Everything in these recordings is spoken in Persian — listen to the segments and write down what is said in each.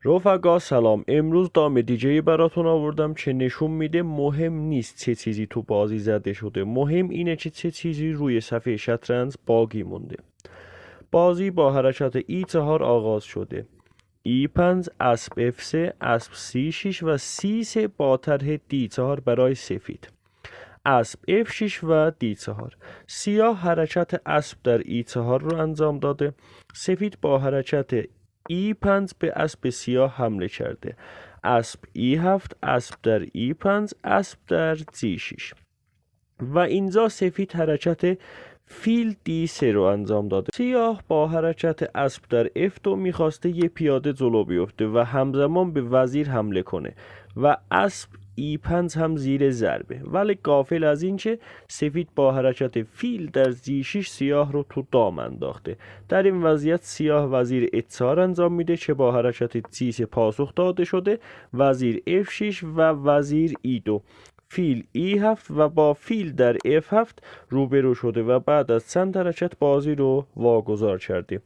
رفقا سلام. امروز دام دیجی براتون آوردم که نشون میده مهم نیست چه چیزی تو بازی زده شده، مهم اینه که چه چیزی روی صفحه شطرنج باقی مونده. بازی با حرکت E4 آغاز شده. E5 اسب F3 اسب C6 و C3 با طرح D4 برای سفید. اسب F6 و D4. سیاه حرکت اسب در E4 رو انجام داده. سفید با حرکت E5 به اسب سیاه حمله کرده. اسب E7 اسب در E5 اسب در G6 و اینجا سفید حرکت فیل D3 رو انجام داده. سیاه با حرکت اسب در F2 میخواسته یه پیاده جلو بیفته و همزمان به وزیر حمله کنه و اسب E5 هم زیر ضربه، ولی غافل از این که سفید با حرکت فیل در G6 سیاه رو تو دام انداخته. در این وضعیت سیاه وزیر H4 انجام میده که با حرکت G3 پاسخ داده شده. وزیر F6 و وزیر E2. فیل E7 و با فیل در F7 روبرو شده و بعد از چند حرکت بازی رو واگذار کرده.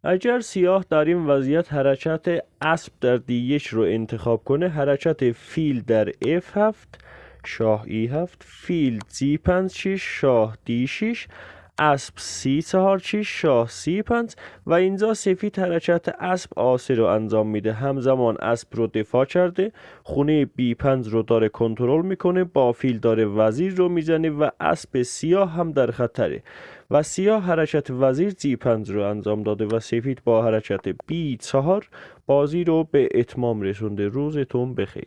اگر سیاه در این وضعیت حرکت اسب در D1 رو انتخاب کنه، حرکت فیل در F7 شاه E7 فیل G5 شاه D6 اسب C4 شاه C5 و اینجا سفید حرکت اسب A3 رو انجام میده. همزمان اسب رو دفاع کرده، خونه B5 رو داره کنترل میکنه، با فیل داره وزیر رو میزنه و اسب سیاه هم در خطره و سیاه حرکت وزیر G5 رو انجام داده و سفید با حرکت B4 بازی رو به اتمام رسونده. روزتون بخیر.